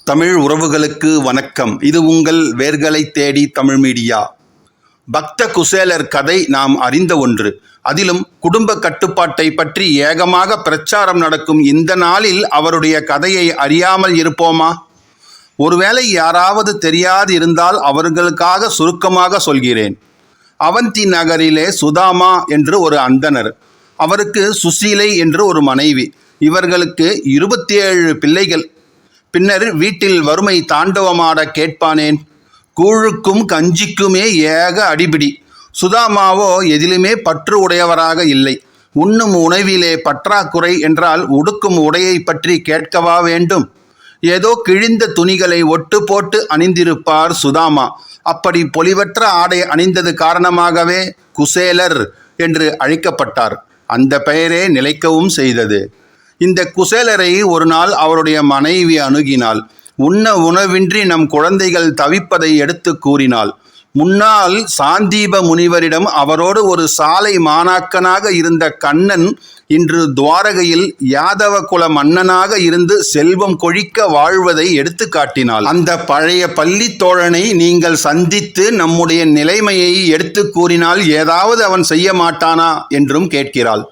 தமிழ் உறவுகளுக்கு வணக்கம். இது உங்கள் வேர்களை தேடி தமிழ் மீடியா. பக்த குசேலர் கதை நாம் அறிந்த ஒன்று. அதிலும் குடும்ப கட்டுப்பாட்டை பற்றி ஏகமாக பிரச்சாரம் நடக்கும் இந்த நாளில் அவருடைய கதையை அறியாமல் இருப்போமா? ஒருவேளை யாராவது தெரியாது இருந்தால் அவர்களுக்காக சுருக்கமாக சொல்கிறேன். அவந்தி நகரிலே சுதாமா என்று ஒரு அந்தணர், அவருக்கு சுசீலை என்று ஒரு மனைவி, இவர்களுக்கு 27 பிள்ளைகள். பின்னர் வீட்டில் வறுமை தாண்டவமாட கேட்பானேன். கூழுக்கும் கஞ்சிக்குமே ஏக அடிபிடி. சுதாமாவோ எதிலுமே பற்று உடையவராக இல்லை. உண்ணும் உணவிலே பற்றாக்குறை என்றால் உடுக்கும் உடையை பற்றி கேட்கவா வேண்டும்? ஏதோ கிழிந்த துணிகளை ஒட்டு போட்டு அணிந்திருப்பார் சுதாமா. அப்படி பொலிவற்ற ஆடை அணிந்தது காரணமாகவே குசேலர் என்று அழைக்கப்பட்டார். அந்த பெயரே நிலைக்கவும் செய்தது. இந்த குசேலரை ஒரு நாள் அவருடைய மனைவி அணுகினாள். உணவின்றி நம் குழந்தைகள் தவிப்பதை எடுத்து கூறினாள். முன்னால் சாந்தீப முனிவரிடம் அவரோடு ஒரு சாலை மாணாக்கனாக இருந்த கண்ணன் இன்று துவாரகையில் யாதவ குல மன்னனாக இருந்து செல்வம் கொழிக்க வாழ்வதை எடுத்து காட்டினாள். அந்த பழைய பள்ளி தோழனை நீங்கள் சந்தித்து நம்முடைய நிலைமையை எடுத்து கூறினால் ஏதாவது அவன் செய்ய மாட்டானா என்றும் கேட்கிறாள்.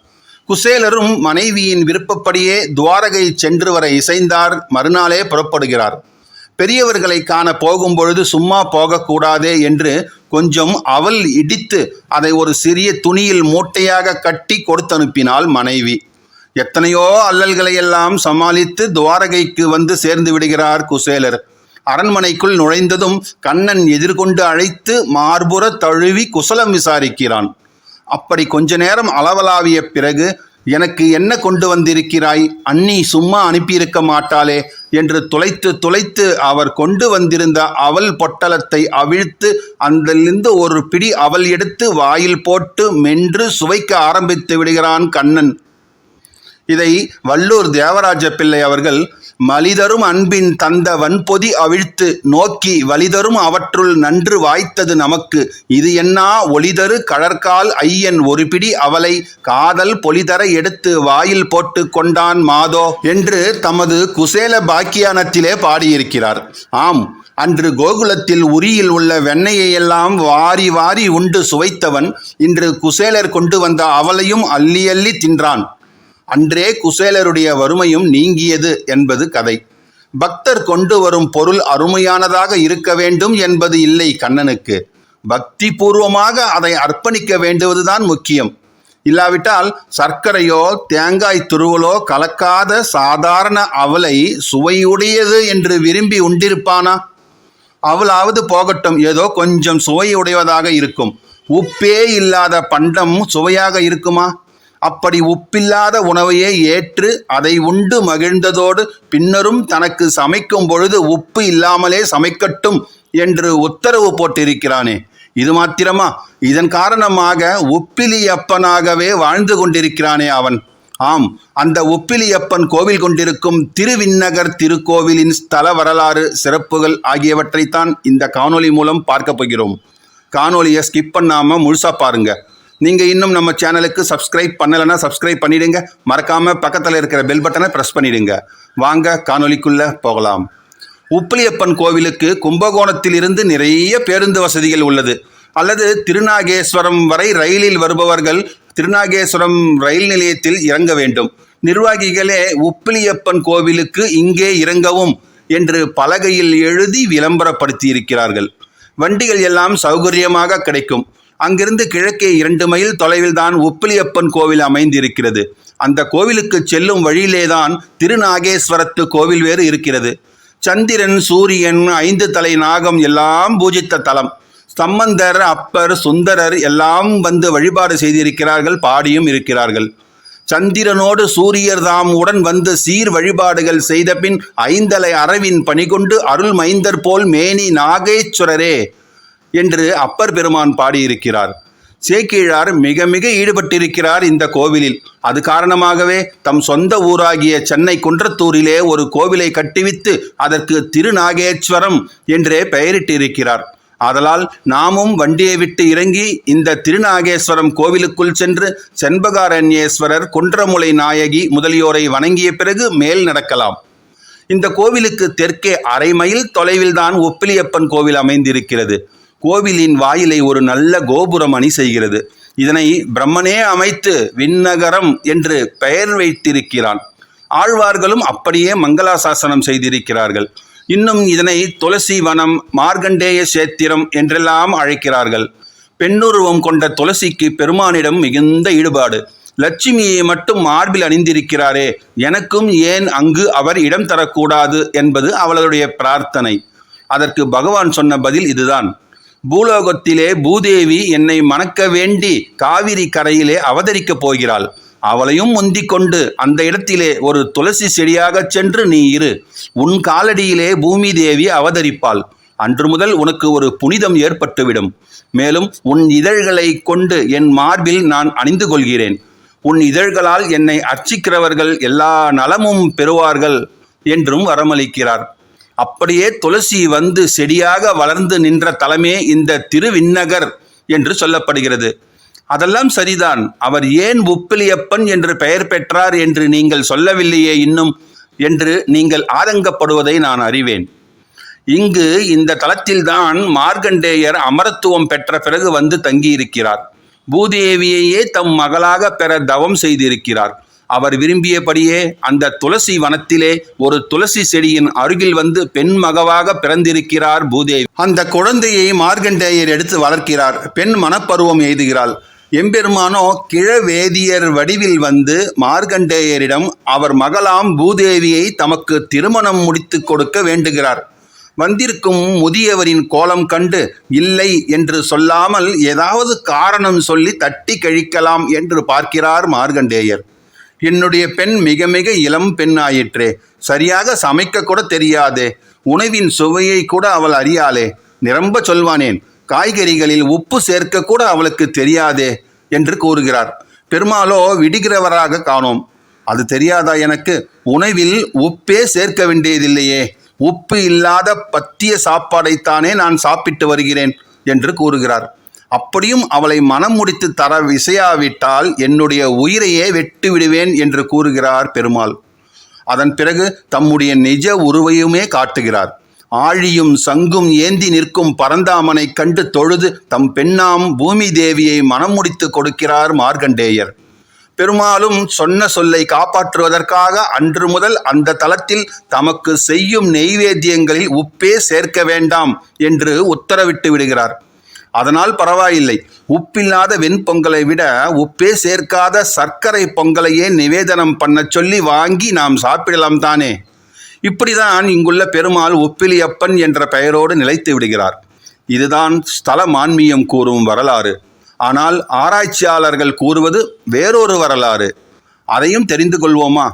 குசேலரும் மனைவியின் விருப்பப்படியே துவாரகை சென்று வர இசைந்தார். மறுநாளே புறப்படுகிறார். பெரியவர்களை காண போகும்பொழுது சும்மா போகக்கூடாதே என்று கொஞ்சம் அவல் இடித்து அதை ஒரு சிறிய துணியில் மூட்டையாக கட்டி கொடுத்தனுப்பினாள் மனைவி. எத்தனையோ அல்லல்களையெல்லாம் சமாளித்து துவாரகைக்கு வந்து சேர்ந்து விடுகிறார் குசேலர். அரண்மனைக்குள் நுழைந்ததும் கண்ணன் எதிர்கொண்டு அழைத்து மார்புற தழுவி குசலம் விசாரிக்கிறான். அப்படி கொஞ்ச நேரம் அளவலாவிய பிறகு, எனக்கு என்ன கொண்டு வந்திருக்கிறாய்? அண்ணி சும்மா அனுப்பியிருக்க மாட்டாளே என்று துளைத்து அவர் கொண்டு வந்திருந்த அவல் பொட்டலத்தை அவிழ்த்து அதிலிருந்து ஒரு பிடி அவல் எடுத்து வாயில் போட்டு மென்று சுவைக்க ஆரம்பித்து விடுகிறான் கண்ணன். இதை வள்ளூர் தேவராஜ பிள்ளை அவர்கள் மலிதரும் அன்பின் தந்த வன்பொதி அவிழ்த்து நோக்கி வலிதரும் அவற்றுள் நன்று வாய்த்தது நமக்கு இது என்னா ஒளிதரு கழற்கால் ஐயன் ஒரு பிடி அவலை காதல் பொலிதர எடுத்து வாயில் போட்டு கொண்டான் மாதோ என்று தமது குசேல பாக்கியானத்திலே பாடியிருக்கிறார். ஆம், அன்று கோகுலத்தில் உரியில் உள்ள வெண்ணெயை எல்லாம் வாரி வாரி உண்டு சுவைத்தவன் இன்று குசேலர் கொண்டு வந்த அவலையும் அள்ளி அள்ளி தின்றான். அன்றே குசேலருடைய வறுமையும் நீங்கியது என்பது கதை. பக்தர் கொண்டு வரும் பொருள் அருமையானதாக இருக்க வேண்டும் என்பது இல்லை கண்ணனுக்கு. பக்தி பூர்வமாக அதை அர்ப்பணிக்க வேண்டுவதுதான் முக்கியம். இல்லாவிட்டால் சர்க்கரையோ தேங்காய் துருவலோ கலக்காத சாதாரண அவலை சுவையுடையது என்று விரும்பி உண்டிருப்பானா? அவளாவது போகட்டும், ஏதோ கொஞ்சம் சுவையுடையதாக இருக்கும். உப்பே இல்லாத பண்டம் சுவையாக இருக்குமா? அப்படி உப்பில்லாத உணவையே ஏற்று அதை உண்டு மகிழ்ந்ததோடு பின்னரும் தனக்கு சமைக்கும் பொழுது உப்பு இல்லாமலே சமைக்கட்டும் என்று உத்தரவு போட்டிருக்கிறானே, இது மாத்திரமா? இதன் காரணமாக உப்பிலியப்பனாகவே வாழ்ந்து கொண்டிருக்கிறானே அவன். ஆம், அந்த உப்பிலியப்பன் கோவில் கொண்டிருக்கும் திருவிண்ணகர் திருக்கோவிலின் ஸ்தல வரலாறு, சிறப்புகள் ஆகியவற்றைத்தான் இந்த காணொளி மூலம் பார்க்க போகிறோம். காணொலியை ஸ்கிப் பண்ணாமல் முழுசாக பாருங்க. நீங்கள் இன்னும் நம்ம சேனலுக்கு சப்ஸ்கிரைப் பண்ணலைன்னா சப்ஸ்கிரைப் பண்ணிடுங்க. மறக்காமல் பக்கத்தில் இருக்கிற பெல் பட்டனை ப்ரெஸ் பண்ணிடுங்க. வாங்க காணொலிக்குள்ளே போகலாம். உப்பிலியப்பன் கோவிலுக்கு கும்பகோணத்தில் இருந்து நிறைய பேருந்து வசதிகள் உள்ளது. அல்லது திருநாகேஸ்வரம் வரை ரயிலில் வருபவர்கள் திருநாகேஸ்வரம் ரயில் நிலையத்தில் இறங்க வேண்டும். நிர்வாகிகளே உப்பிலியப்பன் கோவிலுக்கு இங்கே இறங்கவும் என்று பலகையில் எழுதி விளம்பரப்படுத்தி இருக்கிறார்கள். வண்டிகள் எல்லாம் சௌகரியமாக கிடைக்கும். அங்கிருந்து கிழக்கே 2 மைல் தொலைவில் தான் உப்பிலியப்பன் கோவில் அமைந்திருக்கிறது. அந்த கோவிலுக்கு செல்லும் வழியிலேதான் திருநாகேஸ்வரத்து கோவில் வேறு இருக்கிறது. சந்திரன், சூரியன், 5 தலை நாகம் எல்லாம் பூஜித்த தலம். சம்பந்தர், அப்பர், சுந்தரர் எல்லாம் வந்து வழிபாடு செய்திருக்கிறார்கள், பாடியும் இருக்கிறார்கள். சந்திரனோடு சூரியர் தாம் உடன் வந்து சீர் வழிபாடுகள் செய்த பின் 5 தலை அரவின் பணிகொண்டு அருள் மைந்தர் போல் மேனி நாகேஸ்வரரே என்று அப்பர் பெருமான் பாடியிருக்கிறார். சேக்கிழார் மிக மிக ஈடுபட்டிருக்கிறார் இந்த கோவிலில். அது காரணமாகவே தம் சொந்த ஊராகிய சென்னை குன்றத்தூரிலே ஒரு கோவிலை கட்டிவித்து அதற்கு திருநாகேஸ்வரம் என்றே பெயரிட்டிருக்கிறார். ஆதலால் நாமும் வண்டியை விட்டு இறங்கி இந்த திருநாகேஸ்வரம் கோவிலுக்குள் சென்று செண்பகாரண்யேஸ்வரர், குன்றமுலை நாயகி முதலியோரை வணங்கிய பிறகு மேல் நடக்கலாம். இந்த கோவிலுக்கு தெற்கே அரை மைல் தொலைவில் தான் ஒப்பிலியப்பன் கோவில் அமைந்திருக்கிறது. கோவிலின் வாயிலை ஒரு நல்ல கோபுரம் அணி செய்கிறது. இதனை பிரம்மனே அமைத்து விண்ணகரம் என்று பெயர் வைத்திருக்கிறான். ஆழ்வார்களும் அப்படியே மங்களாசாசனம் செய்திருக்கிறார்கள். இன்னும் இதனை துளசி வனம், மார்கண்டேய சேத்திரம் என்றெல்லாம் அழைக்கிறார்கள். பெண்ணுருவம் கொண்ட துளசிக்கு பெருமானிடம் மிகுந்த ஈடுபாடு. லட்சுமியை மட்டும் மார்பில் அணிந்திருக்கிறாரே, எனக்கும் ஏன் அங்கு அவர் இடம் தரக்கூடாது என்பது அவளுடைய பிரார்த்தனை. அதற்கு பகவான் சொன்ன பதில் இதுதான். பூலோகத்திலே பூதேவி என்னை மணக்க வேண்டி காவிரி கரையிலே அவதரிக்கப் போகிறாள். அவளையும் முந்திக் கொண்டு அந்த இடத்திலே ஒரு துளசி செடியாகச் சென்று நீ இரு. உன் காலடியிலே பூமி தேவி அவதரிப்பாள். அன்று முதல் உனக்கு ஒரு புனிதம் ஏற்பட்டுவிடும். மேலும் உன் இதழ்களை கொண்டு என் மார்பில் நான் அணிந்து கொள்கிறேன். உன் இதழ்களால் என்னை அர்ச்சிக்கிறவர்கள் எல்லா நலமும் பெறுவார்கள் என்றும் வரமளிக்கிறார். அப்படியே துளசி வந்து செடியாக வளர்ந்து நின்ற தலமே இந்த திருவிண்ணகர் என்று சொல்லப்படுகிறது. அதெல்லாம் சரிதான். அவர் ஏன் உப்பிலியப்பன் என்று பெயர் பெற்றார் என்று நீங்கள் சொல்லவில்லையே இன்னும் என்று நீங்கள் ஆதங்கப்படுவதை நான் அறிவேன். இங்கு இந்த தலத்தில்தான் மார்கண்டேயர் அமரத்துவம் பெற்ற பிறகு வந்து தங்கியிருக்கிறார். பூதேவியையே தம் மகளாக பெற தவம் செய்திருக்கிறார். அவர் விரும்பியபடியே அந்த துளசி வனத்திலே ஒரு துளசி செடியின் அருகில் வந்து பெண் மகவாக பிறந்திருக்கிறார் பூதேவி. அந்த குழந்தையை மார்கண்டேயர் எடுத்து வளர்க்கிறார். பெண் மனப்பருவம் எய்துகிறாள். எம்பெருமானோ கிழவேதியர் வடிவில் வந்து மார்கண்டேயரிடம் அவர் மகளாம் பூதேவியை தமக்கு திருமணம் முடித்து கொடுக்க வேண்டுகிறார். வந்திருக்கும் முதியவரின் கோலம் கண்டு இல்லை என்று சொல்லாமல் ஏதாவது காரணம் சொல்லி தட்டி கழிக்கலாம் என்று பார்க்கிறார் மார்கண்டேயர். என்னுடைய பெண் மிக மிக இளம் பெண் ஆயிற்றே, சரியாக சமைக்க கூட தெரியாதே, உணவின் சுவையை கூட அவள் அறியாளே, நிரம்ப சொல்வானேன், காய்கறிகளில் உப்பு சேர்க்க கூட அவளுக்கு தெரியாதே என்று கூறுகிறார். பெருமாளோ விடுகிறவராக காணோம். அது தெரியாதா எனக்கு? உணவில் உப்பே சேர்க்க வேண்டியதில்லையே, உப்பு இல்லாத பத்திய சாப்பாடைத்தானே நான் சாப்பிட்டு வருகிறேன் என்று கூறுகிறார். அப்படியும் அவளை மனம் முடித்து தர விசையாவிட்டால் என்னுடைய உயிரையே வெட்டு விடுவேன் என்று கூறுகிறார் பெருமாள். அதன் பிறகு தம்முடைய நிஜ உருவையுமே காட்டுகிறார். ஆழியும் சங்கும் ஏந்தி நிற்கும் பரந்தாமனை கண்டு தொழுது தம் பெண்ணாம் பூமி தேவியை மனம் முடித்து கொடுக்கிறார் மார்கண்டேயர். பெருமாளும் சொன்ன சொல்லை காப்பாற்றுவதற்காக அன்று முதல் அந்த தலத்தில் தமக்கு செய்யும் நெய்வேத்தியங்களில் உப்பே சேர்க்க வேண்டாம் என்று உத்தரவிட்டு விடுகிறார். அதனால் பரவாயில்லை, உப்பில்லாத வெண்பொங்கலை விட உப்பே சேர்க்காத சர்க்கரை பொங்கலையே நிவேதனம் பண்ண சொல்லி வாங்கி நாம் சாப்பிடலாம் தானே. இப்படிதான் இங்குள்ள பெருமாள் உப்பிலியப்பன் என்ற பெயரோடு நிலைத்து விடுகிறார். இதுதான் ஸ்தல மான்மியம் கூறும் வரலாறு. ஆனால் ஆராய்ச்சியாளர்கள் கூறுவது வேறொரு வரலாறு. அதையும் தெரிந்து கொள்வோமா?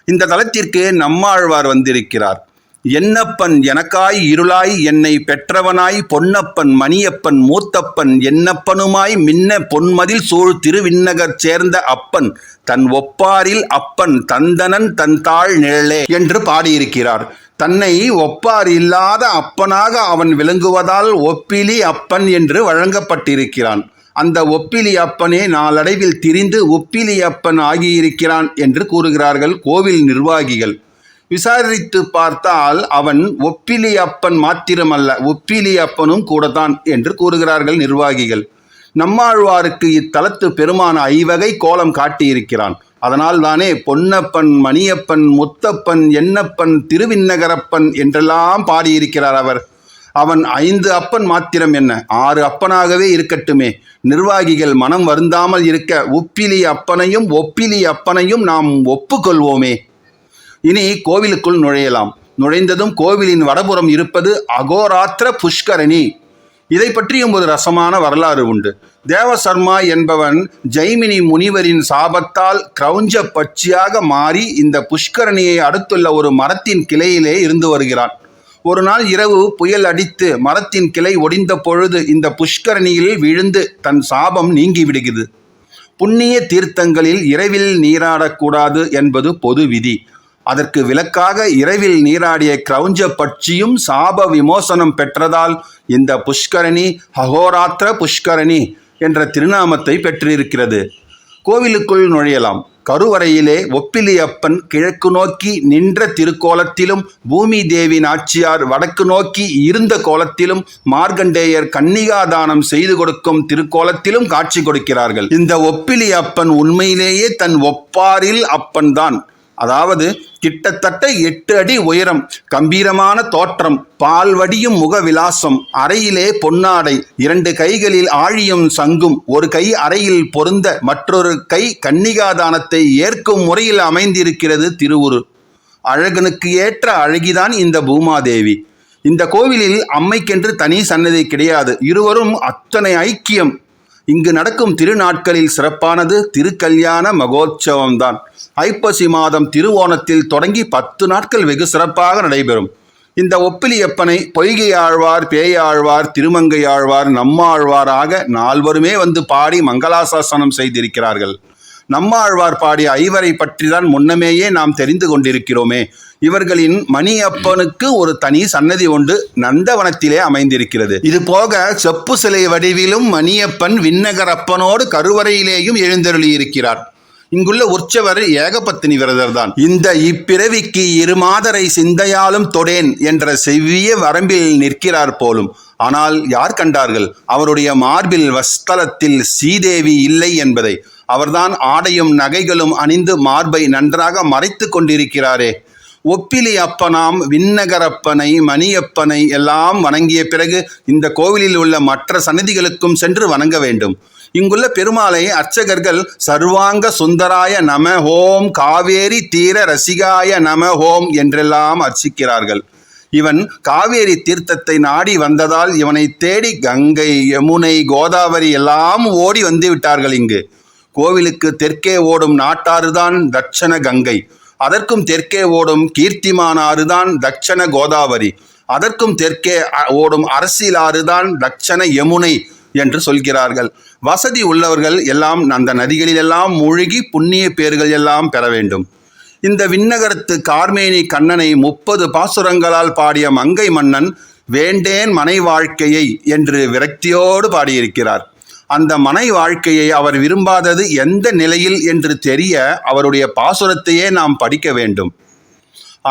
இந்த தலத்திற்கு நம்மாழ்வார் வந்திருக்கிறார். என்னப்பன் எனக்காய் இருளாய் என்னை பெற்றவனாய் பொன்னப்பன் மணியப்பன் மூத்தப்பன் என்னப்பனுமாய் மின்ன பொன்மதில் சூழ் திருவிண்ணகர் சேர்ந்த அப்பன் தன் ஒப்பாரில் அப்பன் தந்தனன் தன் தாழ் நிழலே என்று பாடியிருக்கிறார். தன்னை ஒப்பார் இல்லாத அப்பனாக அவன் விளங்குவதால் ஒப்பிலி அப்பன் என்று வழங்கப்பட்டிருக்கிறான். அந்த ஒப்பிலி அப்பனே நாளடைவில் திரிந்து உப்பிலி அப்பன் ஆகியிருக்கிறான் என்று கூறுகிறார்கள் கோவில் நிர்வாகிகள். விசாரித்து பார்த்தால் அவன் ஒப்பிலி அப்பன் மாத்திரமல்ல, உப்பிலி அப்பனும் கூடத்தான் என்று கூறுகிறார்கள் நிர்வாகிகள். நம்மாழ்வாருக்கு இத்தலத்து பெருமான ஐவகை கோலம் காட்டியிருக்கிறான். அதனால் தானே பொன்னப்பன் மணியப்பன் முத்தப்பன் என்னப்பன் திருவிண்ணகரப்பன் என்றெல்லாம் பாடியிருக்கிறார் அவர். அவன் 5 அப்பன் மாத்திரம் என்ன, 6 அப்பனாகவே இருக்கட்டுமே. நிர்வாகிகள் மனம் வருந்தாமல் இருக்க உப்பிலி அப்பனையும் ஒப்பிலி அப்பனையும் நாம் ஒப்புக்கொள்வோமே. இனி கோவிலுக்குள் நுழையலாம். நுழைந்ததும் கோவிலின் வடபுறம் இருப்பது அகோராத்திர புஷ்கரணி. இதை பற்றியும் ஒரு ரசமான வரலாறு உண்டு. தேவசர்மா என்பவன் ஜெய்மினி முனிவரின் சாபத்தால் கிரௌஞ்ச பட்சியாக மாறி இந்த புஷ்கரணியை அடுத்துள்ள ஒரு மரத்தின் கிளையிலே இருந்து வருகிறான். ஒரு நாள் இரவு புயல் அடித்து மரத்தின் கிளை ஒடிந்த பொழுது இந்த புஷ்கரணியில் விழுந்து தன் சாபம் நீங்கி விடுகிறது. புண்ணிய தீர்த்தங்களில் இரவில் நீராடக்கூடாது என்பது பொது விதி. அதற்கு விலக்காக இரவில் நீராடிய கிரௌஞ்ச பட்சியும் சாப விமோசனம் பெற்றதால் இந்த புஷ்கரணி அகோராத்திர புஷ்கரணி என்ற திருநாமத்தை பெற்றிருக்கிறது. கோவிலுக்குள் நுழையலாம். கருவறையிலே ஒப்பிலியப்பன் கிழக்கு நோக்கி நின்ற திருக்கோலத்திலும், பூமி தேவி நாச்சியார் வடக்கு நோக்கி இருந்த கோலத்திலும், மார்க்கண்டேயர் கன்னிகாதானம் செய்து கொடுக்கும் திருக்கோலத்திலும் காட்சி கொடுக்கிறார்கள். இந்த ஒப்பிலியப்பன் உண்மையிலேயே தன் ஒப்பாரில் அப்பன் தான். அதாவது கிட்டத்தட்ட 8 அடி உயரம், கம்பீரமான தோற்றம், பால் வடியும் முகவிலாசம், அறையிலே பொன்னாடை, 2 கைகளில் ஆழியும் சங்கும், ஒரு கை அறையில் பொருந்த மற்றொரு கை கன்னிகாதானத்தை ஏற்கும் முறையில் அமைந்திருக்கிறது திருவுரு. அழகனுக்கு ஏற்ற அழகிதான் இந்த பூமாதேவி. இந்த கோவிலில் அம்மைக்கென்று தனி சன்னதி கிடையாது. இருவரும் அத்தனை ஐக்கியம். இங்கு நடக்கும் திருநாட்களில் சிறப்பானது திருக்கல்யாண மகோற்சவம்தான். ஐப்பசி மாதம் திருவோணத்தில் தொடங்கி 10 நாட்கள் வெகு சிறப்பாக நடைபெறும். இந்த ஒப்பிலியப்பனை பொய்கை ஆழ்வார், பேயாழ்வார், திருமங்கை ஆழ்வார், நம்மாழ்வார் ஆக 4வருமே வந்து பாடி மங்களாசாசனம் செய்திருக்கிறார்கள். நம்மாழ்வார் பாடிய 5வரை பற்றிதான் முன்னமேயே நாம் தெரிந்து கொண்டிருக்கிறோமே. இவர்களின் மணியப்பனுக்கு ஒரு தனி சன்னதி உண்டு, நந்தவனத்திலே அமைந்திருக்கிறது. இது போக செப்பு சிலை வடிவிலும் மணியப்பன் விண்ணகரப்பனோடு கருவறையிலேயும் எழுந்தருளியிருக்கிறார். இங்குள்ள உற்சவர் ஏகபத்தினி விரதர் தான். இந்த இப்பிறவிக்கு 2 மாதரை சிந்தையாலும் தொடேன் என்ற செவ்விய வரம்பில் நிற்கிறார் போலும். ஆனால் யார் கண்டார்கள் அவருடைய மார்பில் வஸ்தலத்தில் ஸ்ரீதேவி இல்லை என்பதை? அவர்தான் ஆடையும் நகைகளும் அணிந்து மார்பை நன்றாக மறைத்து கொண்டிருக்கிறாரே. ஒப்பிலி அப்பனாம் விண்ணகரப்பனை, மணியப்பனை எல்லாம் வணங்கிய பிறகு இந்த கோவிலில் உள்ள மற்ற சன்னதிகளுக்கும் சென்று வணங்க வேண்டும். இங்குள்ள பெருமாளை அர்ச்சகர்கள் சர்வாங்க சுந்தராய நம ஹோம், காவேரி தீர ரசிகாய நம ஹோம் என்றெல்லாம் அர்ச்சிக்கிறார்கள். இவன் காவேரி தீர்த்தத்தை நாடி வந்ததால் இவனை தேடி கங்கை, யமுனை, கோதாவரி எல்லாம் ஓடி வந்து விட்டார்கள். இங்கு கோவிலுக்கு தெற்கே ஓடும் நாட்டாறுதான் தட்சண கங்கை, அதற்கும் தெற்கே ஓடும் கீர்த்திமானாறுதான் தட்சண கோதாவரி, அதற்கும் தெற்கே ஓடும் அரசியலாறுதான் தட்சண யமுனை என்று சொல்கிறார்கள். வசதி உள்ளவர்கள் எல்லாம் அந்த நதிகளிலெல்லாம் மூழ்கி புண்ணிய பேர்கள் எல்லாம் பெற வேண்டும். இந்த விண்ணகரத்து கார்மேனி கண்ணனை 30 பாசுரங்களால் பாடிய மங்கை மன்னன் வேண்டேன் மனை வாழ்க்கையை என்று விரக்தியோடு பாடியிருக்கிறார். அந்த மனை வாழ்க்கையை அவர் விரும்பாதது எந்த நிலையில் என்று தெரிய அவருடைய பாசுரத்தையே நாம் படிக்க வேண்டும்.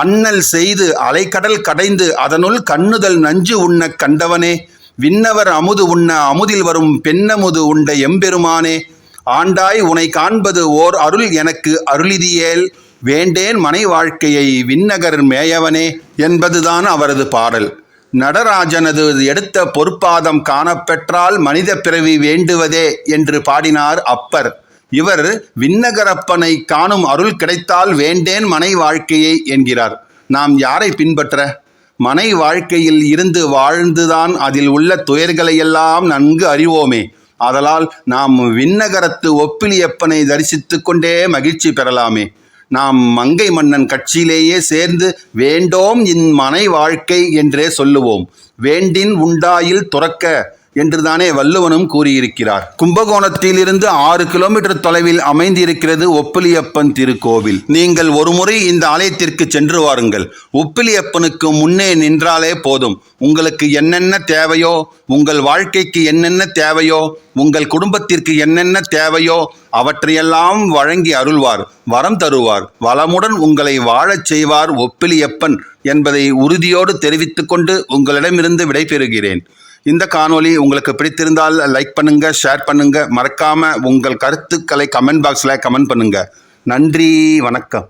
அண்ணல் செய்து அலைக்கடல் கடைந்து அதனுள் கண்ணுதல் நஞ்சு உண்ண கண்டவனே, விண்ணவர் அமுது உண்ண அமுதில் வரும் பெண்ணமுது உண்ட எம்பெருமானே, ஆண்டாய் உனை காண்பது ஓர் அருள் எனக்கு அருளிதியேல், வேண்டேன் மனை வாழ்க்கையை விண்ணகர் மேயவனே என்பதுதான் அவரது பாடல். நடராஜனது எடுத்த பொற்பாதம் காணப்பெற்றால் மனித பிறவி வேண்டுவதே என்று பாடினார் அப்பர். இவர் விண்ணகரப்பனை காணும் அருள் கிடைத்தால் வேண்டேன் மனை வாழ்க்கையை என்கிறார். நாம் யாரை பின்பற்ற? மனை வாழ்க்கையில் இருந்து வாழ்ந்துதான் அதில் உள்ள துயர்களையெல்லாம் நன்கு அறிவோமே. ஆதலால் நாம் விண்ணகரத்து ஒப்பிலியப்பனை தரிசித்து கொண்டே மகிழ்ச்சி பெறலாமே. நாம் மங்கை மன்னன் கட்சியிலேயே சேர்ந்து வேண்டோம் இன் மனை வாழ்க்கை என்றே சொல்லுவோம். வேண்டின் உண்டாயில் துறக்க என்றுதானே வள்ளுவனும் கூறியிருக்கிறார். கும்பகோணத்திலிருந்து 6 கிலோமீட்டர் தொலைவில் அமைந்திருக்கிறது ஒப்பிலியப்பன் திருக்கோவில். நீங்கள் ஒருமுறை இந்த ஆலயத்திற்கு சென்று வாருங்கள். ஒப்பிலியப்பனுக்கு முன்னே நின்றாலே போதும். உங்களுக்கு என்னென்ன தேவையோ, உங்கள் வாழ்க்கைக்கு என்னென்ன தேவையோ, உங்கள் குடும்பத்திற்கு என்னென்ன தேவையோ அவற்றையெல்லாம் வழங்கி அருள்வார், வரம் தருவார், வளமுடன் உங்களை வாழச் செய்வார் ஒப்பிலியப்பன் என்பதை உறுதியோடு தெரிவித்துக் கொண்டு உங்களிடமிருந்து விடைபெறுகிறேன். இந்த காணொளி உங்களுக்கு பிடித்திருந்தால் லைக் பண்ணுங்க, ஷேர் பண்ணுங்க, மறக்காம உங்கள் கருத்துக்களை கமெண்ட் பாக்ஸில் கமெண்ட் பண்ணுங்க. நன்றி, வணக்கம்.